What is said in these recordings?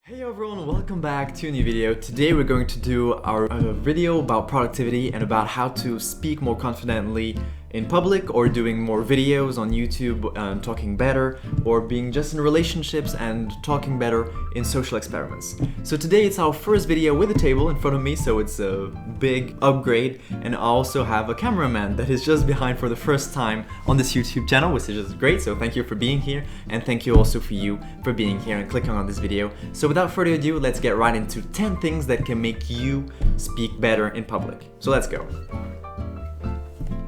Hey everyone, welcome back to a new video. Today we're going to do our video about productivity and about how to speak more confidently in public, or doing more videos on YouTube and talking better, or being just in relationships and talking better in social experiments. So today it's our first video with a table in front of me, so it's a big upgrade, and I also have a cameraman that is just behind for the first time on this YouTube channel, which is just great. So thank you for being here, and thank you also for you for being here and clicking on this video. So without further ado, let's get right into 10 things that can make you speak better in public. So let's go.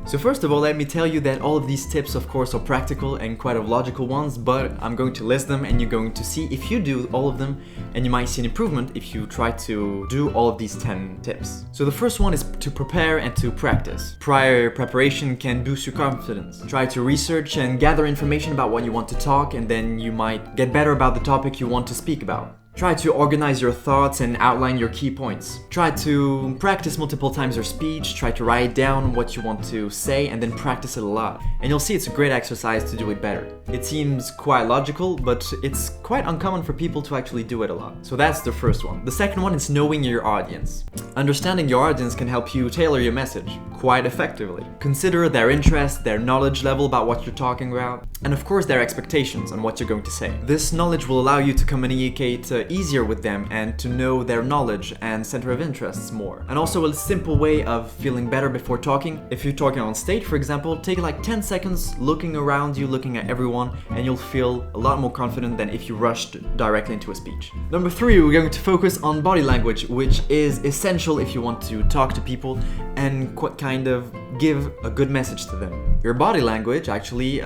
So first of all, let me tell you that all of these tips, of course, are practical and quite logical ones, but I'm going to list them and you're going to see if you do all of them, and you might see an improvement if you try to do all of these 10 tips. So the first one is to prepare and to practice. Prior preparation can boost your confidence. Try to research and gather information about what you want to talk, and then you might get better about the topic you want to speak about. Try to organize your thoughts and outline your key points. Try to practice multiple times your speech, try to write down what you want to say and then practice it a lot. And you'll see it's a great exercise to do it better. It seems quite logical, but it's quite uncommon for people to actually do it a lot. So that's the first one. The second one is knowing your audience. Understanding your audience can help you tailor your message quite effectively. Consider their interest, their knowledge level about what you're talking about, and of course their expectations on what you're going to say. This knowledge will allow you to communicate easier with them and to know their knowledge and center of interests more. And also a simple way of feeling better before talking. If you're talking on stage, for example, take like 10 seconds looking around you, looking at everyone, and you'll feel a lot more confident than if you rushed directly into a speech. Number 3, we're going to focus on body language, which is essential if you want to talk to people and kind of give a good message to them. Your body language actually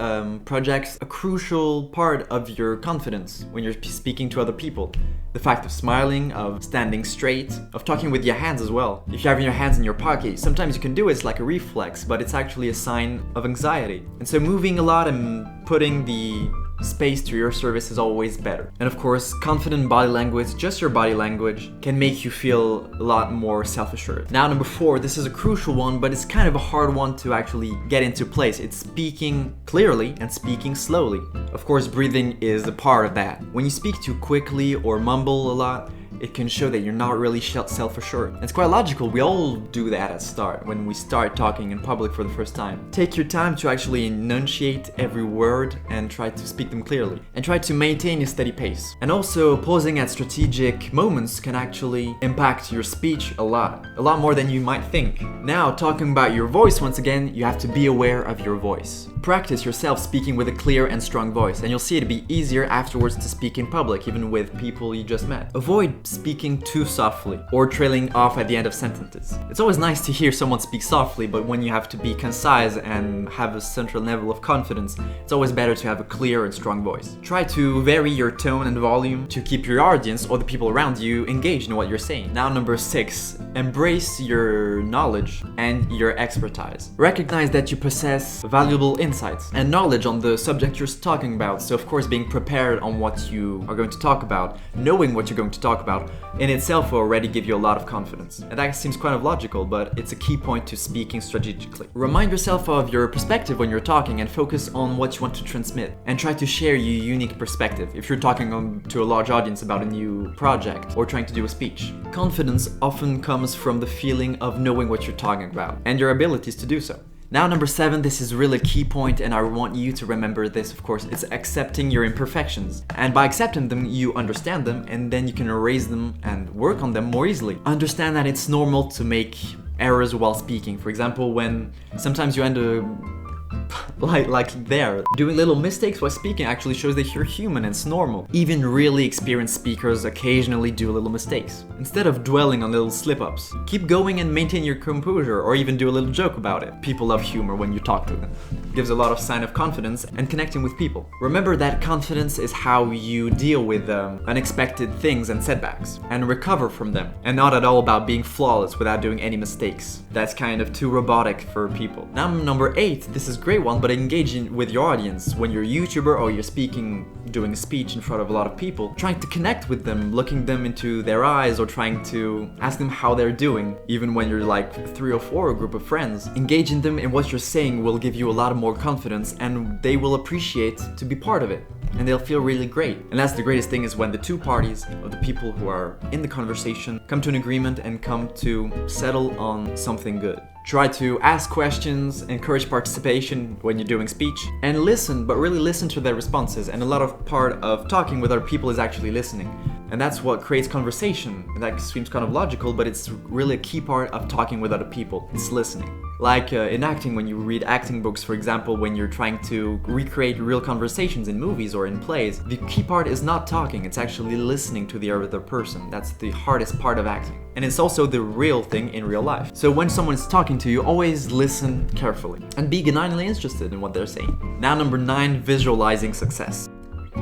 projects a crucial part of your confidence when you're speaking to other people. The fact of smiling, of standing straight, of talking with your hands as well. If you're having your hands in your pocket, sometimes you can do it, it's like a reflex, but it's actually a sign of anxiety. And so moving a lot and putting the space to your service is always better. And of course, confident body language, just your body language, can make you feel a lot more self-assured. Now, number 4, this is a crucial one, but it's kind of a hard one to actually get into place. It's speaking clearly and speaking slowly. Of course, breathing is a part of that. When you speak too quickly or mumble a lot, it can show that you're not really self-assured. It's quite logical, we all do that at start, when we start talking in public for the first time. Take your time to actually enunciate every word and try to speak them clearly. And try to maintain a steady pace. And also, pausing at strategic moments can actually impact your speech a lot more than you might think. Now, talking about your voice, once again, you have to be aware of your voice. Practice yourself speaking with a clear and strong voice, and you'll see it'll be easier afterwards to speak in public, even with people you just met. Avoid speaking too softly or trailing off at the end of sentences. It's always nice to hear someone speak softly, but when you have to be concise and have a central level of confidence, it's always better to have a clear and strong voice. Try to vary your tone and volume to keep your audience or the people around you engaged in what you're saying. Now, number 6, embrace your knowledge and your expertise. Recognize that you possess valuable insights and knowledge on the subject you're talking about. So of course, being prepared on what you are going to talk about, knowing what you're going to talk about, in itself will already give you a lot of confidence. And that seems kind of logical, but it's a key point to speaking strategically. Remind yourself of your perspective when you're talking and focus on what you want to transmit. And try to share your unique perspective if you're talking to a large audience about a new project or trying to do a speech. Confidence often comes from the feeling of knowing what you're talking about and your abilities to do so. Now, number 7, this is really a key point, and I want you to remember this, of course. It's accepting your imperfections. And by accepting them, you understand them, and then you can erase them and work on them more easily. Understand that it's normal to make errors while speaking. For example, when sometimes you end up like there. Doing little mistakes while speaking actually shows that you're human and it's normal. Even really experienced speakers occasionally do little mistakes. Instead of dwelling on little slip-ups, keep going and maintain your composure, or even do a little joke about it. People love humor when you talk to them. It gives a lot of sign of confidence and connecting with people. Remember that confidence is how you deal with unexpected things and setbacks and recover from them, and not at all about being flawless without doing any mistakes. That's kind of too robotic for people. Now, number 8, this is a great everyone, but engaging with your audience. When you're a YouTuber or you're speaking, doing a speech in front of a lot of people, trying to connect with them, looking them into their eyes, or trying to ask them how they're doing. Even when you're like 3 or 4, a group of friends, engaging them in what you're saying will give you a lot of more confidence, and they will appreciate to be part of it. And they'll feel really great. And that's the greatest thing, is when the two parties of the people who are in the conversation come to an agreement and come to settle on something good. Try to ask questions, encourage participation when you're doing speech, and listen, but really listen to their responses. And a lot of part of talking with other people is actually listening. And that's what creates conversation. That seems kind of logical, but it's really a key part of talking with other people. It's listening. Like in acting, when you read acting books, for example, when you're trying to recreate real conversations in movies or in plays, the key part is not talking, it's actually listening to the other person. That's the hardest part of acting. And it's also the real thing in real life. So when someone's talking to you, always listen carefully and be benignly interested in what they're saying. Now, number 9, visualizing success.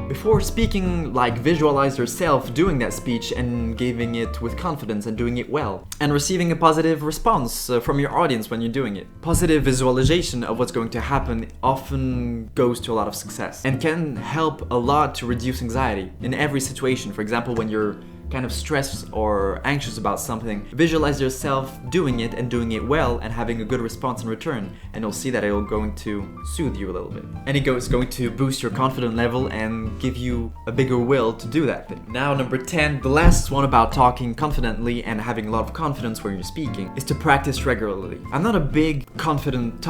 Before speaking, visualize yourself doing that speech and giving it with confidence and doing it well. And receiving a positive response from your audience when you're doing it. Positive visualization of what's going to happen often goes to a lot of success and can help a lot to reduce anxiety in every situation. For example, when you're kind of stressed or anxious about something, visualize yourself doing it and doing it well and having a good response in return, and you'll see that it'll going to soothe you a little bit. And it's going to boost your confidence level and give you a bigger will to do that thing. Now, number 10, the last one about talking confidently and having a lot of confidence when you're speaking, is to practice regularly. I'm not a big confident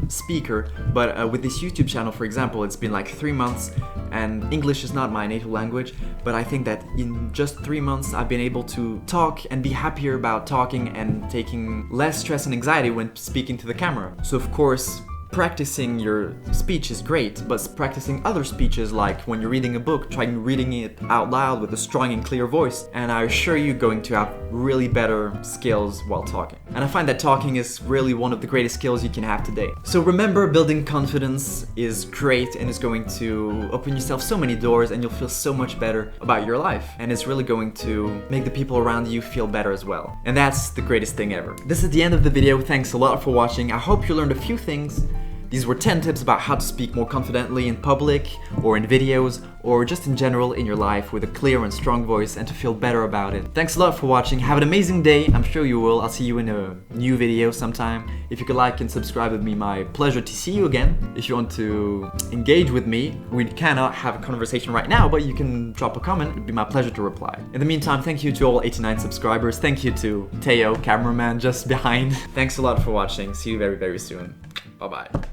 speaker, but with this YouTube channel, for example, it's been like 3 months, and English is not my native language, but I think that in just 3 months I've been able to talk and be happier about talking and taking less stress and anxiety when speaking to the camera. So of course, practicing your speech is great, but practicing other speeches, like when you're reading a book, try reading it out loud with a strong and clear voice, and I assure you're going to have really better skills while talking. And I find that talking is really one of the greatest skills you can have today. So remember, building confidence is great and it's going to open yourself so many doors, and you'll feel so much better about your life, and it's really going to make the people around you feel better as well. And that's the greatest thing ever. This is the end of the video. Thanks a lot for watching. I hope you learned a few things. These were 10 tips about how to speak more confidently in public, or in videos, or just in general in your life with a clear and strong voice, and to feel better about it. Thanks a lot for watching. Have an amazing day. I'm sure you will. I'll see you in a new video sometime. If you could like and subscribe, it'd be my pleasure to see you again. If you want to engage with me, we cannot have a conversation right now, but you can drop a comment. It'd be my pleasure to reply. In the meantime, thank you to all 89 subscribers. Thank you to Heyo, cameraman just behind. Thanks a lot for watching. See you very, very soon. Bye-bye.